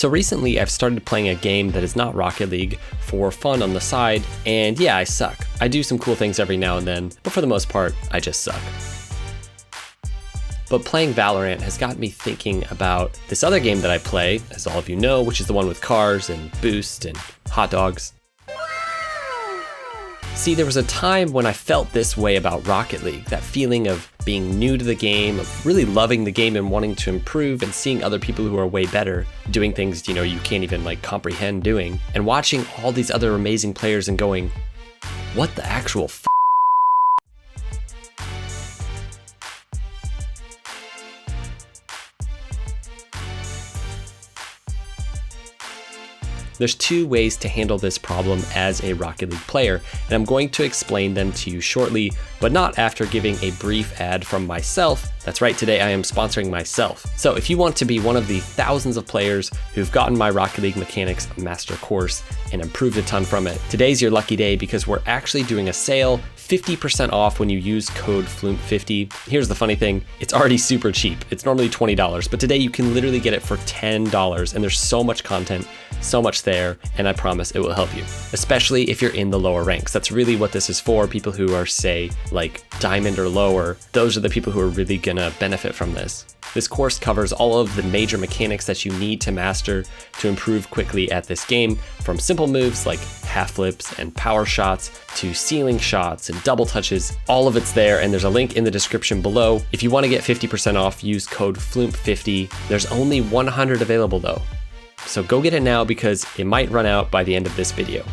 So recently I've started playing a game that is not Rocket League for fun on the side, and yeah, I suck. I do some cool things every now and then, but for the most part, I just suck. But playing Valorant has got me thinking about this other game that I play, as all of you know, which is the one with cars and boost and hot dogs. See, there was a time when I felt this way about Rocket League, that feeling of being new to the game, of really loving the game and wanting to improve and seeing other people who are way better doing things, you can't even comprehend doing, and watching all these other amazing players and going, what the actual f***? There's two ways to handle this problem as a Rocket League player, and I'm going to explain them to you shortly, but not after giving a brief ad from myself. That's right, today I am sponsoring myself. So if you want to be one of the thousands of players who've gotten my Rocket League Mechanics Master Course and improved a ton from it, today's your lucky day because we're actually doing a sale, 50% off when you use code FLuuMP50. Here's the funny thing, it's already super cheap. It's normally $20, but today you can literally get it for $10, and there's so much content, so much there, and I promise it will help you, especially if you're in the lower ranks. That's really what this is for. People who are, say, like diamond or lower, those are the people who are really gonna benefit from this. This course covers all of the major mechanics that you need to master to improve quickly at this game, from simple moves like half flips and power shots to ceiling shots and double touches. All of it's there, and there's a link in the description below. If you want to get 50% off, use code FLuuMP50. There's only 100 available though. So go get it now because it might run out by the end of this video.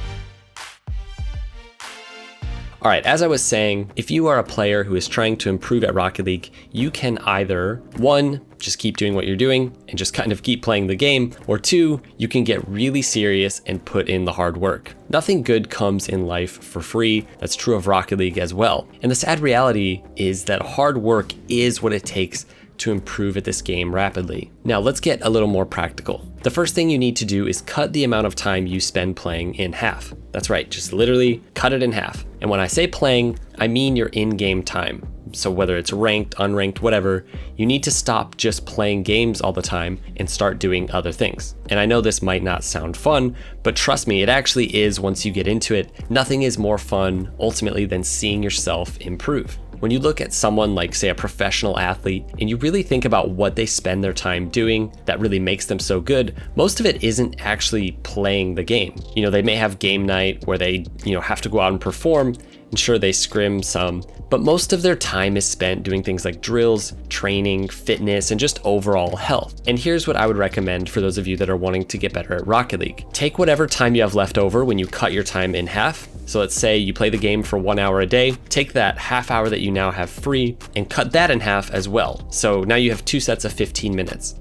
All right, as I was saying, if you are a player who is trying to improve at Rocket League, you can either, one, just keep doing what you're doing and just kind of keep playing the game, or two, you can get really serious and put in the hard work. Nothing good comes in life for free. That's true of Rocket League as well. And the sad reality is that hard work is what it takes to improve at this game rapidly. Now let's get a little more practical. The first thing you need to do is cut the amount of time you spend playing in half. That's right, just literally cut it in half. And when I say playing, I mean your in-game time. So whether it's ranked, unranked, whatever, you need to stop just playing games all the time and start doing other things. And I know this might not sound fun, but trust me, it actually is once you get into it. Nothing is more fun ultimately than seeing yourself improve. When you look at someone like, say, a professional athlete, and you really think about what they spend their time doing that really makes them so good, most of it isn't actually playing the game. They may have game night where they, have to go out and perform, and sure, they scrim some, but most of their time is spent doing things like drills, training, fitness, and just overall health. And here's what I would recommend for those of you that are wanting to get better at Rocket League. Take whatever time you have left over when you cut your time in half. So let's say you play the game for 1 hour a day, take that half hour that you now have free and cut that in half as well. So now you have 2 sets of 15 minutes.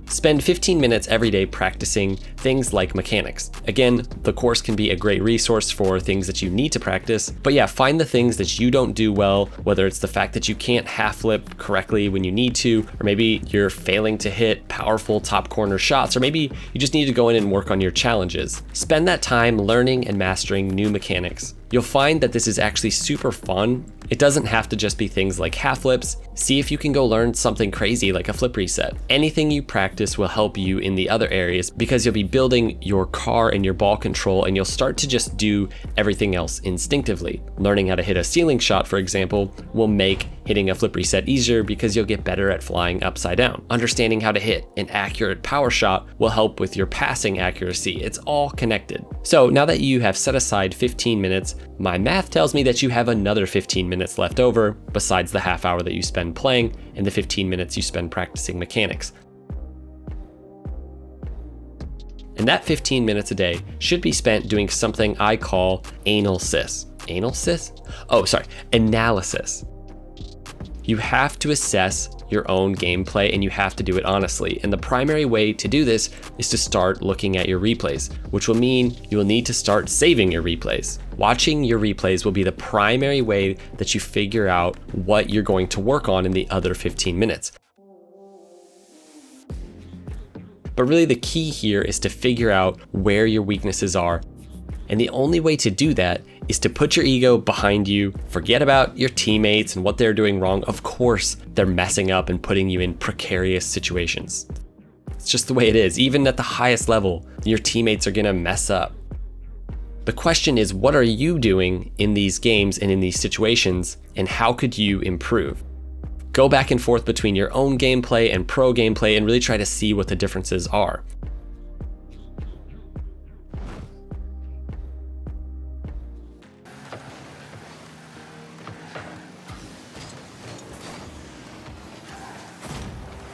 Spend 15 minutes every day practicing things like mechanics. Again, the course can be a great resource for things that you need to practice, but yeah, find the things that you don't do well, whether it's the fact that you can't half flip correctly when you need to, or maybe you're failing to hit powerful top corner shots, or maybe you just need to go in and work on your challenges. Spend that time learning and mastering new mechanics. You'll find that this is actually super fun. It doesn't have to just be things like half flips. See if you can go learn something crazy like a flip reset. Anything you practice will help you in the other areas because you'll be building your car and your ball control, and you'll start to just do everything else instinctively. Learning how to hit a ceiling shot, for example, will make hitting a flip reset easier because you'll get better at flying upside down. Understanding how to hit an accurate power shot will help with your passing accuracy. It's all connected. So now that you have set aside 15 minutes, my math tells me that you have another 15 minutes left over besides the half hour that you spend playing and the 15 minutes you spend practicing mechanics. And that 15 minutes a day should be spent doing something I call analysis. Analysis? Oh, sorry, analysis. You have to assess your own gameplay and you have to do it honestly. And the primary way to do this is to start looking at your replays, which will mean you will need to start saving your replays. Watching your replays will be the primary way that you figure out what you're going to work on in the other 15 minutes. But really the key here is to figure out where your weaknesses are And the only way to do that is to put your ego behind you, forget about your teammates and what they're doing wrong. Of course, they're messing up and putting you in precarious situations. It's just the way it is. Even at the highest level, your teammates are gonna mess up. The question is, what are you doing in these games and in these situations, and how could you improve? Go back and forth between your own gameplay and pro gameplay and really try to see what the differences are.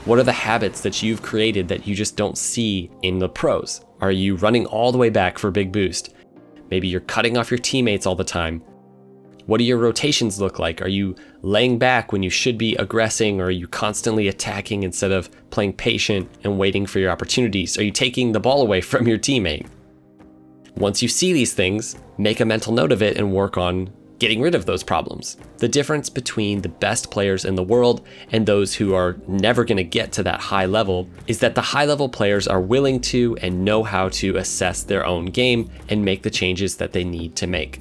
What are the habits that you've created that you just don't see in the pros? Are you running all the way back for big boost? Maybe you're cutting off your teammates all the time. What do your rotations look like? Are you laying back when you should be aggressing, or are you constantly attacking instead of playing patient and waiting for your opportunities? Are you taking the ball away from your teammate? Once you see these things, make a mental note of it and work on getting rid of those problems. The difference between the best players in the world and those who are never going to get to that high level is that the high level players are willing to and know how to assess their own game and make the changes that they need to make.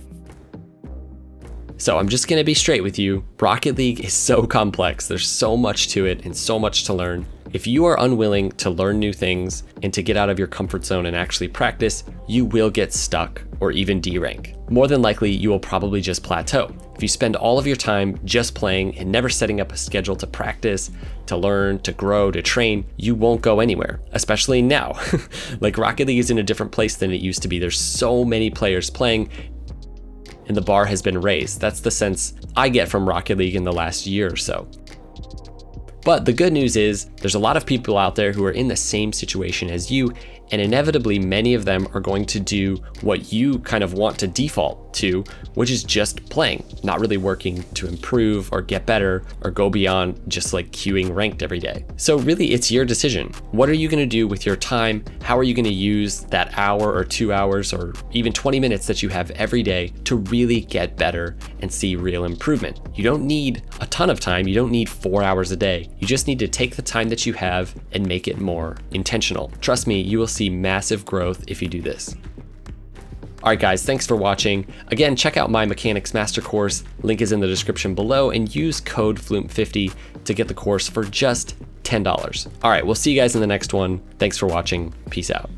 So I'm just going to be straight with you. Rocket League is so complex. There's so much to it and so much to learn. If you are unwilling to learn new things and to get out of your comfort zone and actually practice, you will get stuck or even derank. More than likely, you will probably just plateau. If you spend all of your time just playing and never setting up a schedule to practice, to learn, to grow, to train, you won't go anywhere, especially now. Like, Rocket League is in a different place than it used to be. There's so many players playing, and the bar has been raised. That's the sense I get from Rocket League in the last year or so. But the good news is there's a lot of people out there who are in the same situation as you, and inevitably many of them are going to do what you kind of want to default to, which is just playing, not really working to improve or get better or go beyond just like queuing ranked every day. So really, it's your decision. What are you going to do with your time? How are you going to use that hour or 2 hours or even 20 minutes that you have every day to really get better and see real improvement? You don't need a ton of time. You don't need 4 hours a day. You just need to take the time that you have and make it more intentional. Trust me, you will see massive growth if you do this. All right, guys, thanks for watching. Again, check out my Mechanics Master Course. Link is in the description below, and use code FLuuMP50 to get the course for just $10. All right, we'll see you guys in the next one. Thanks for watching. Peace out.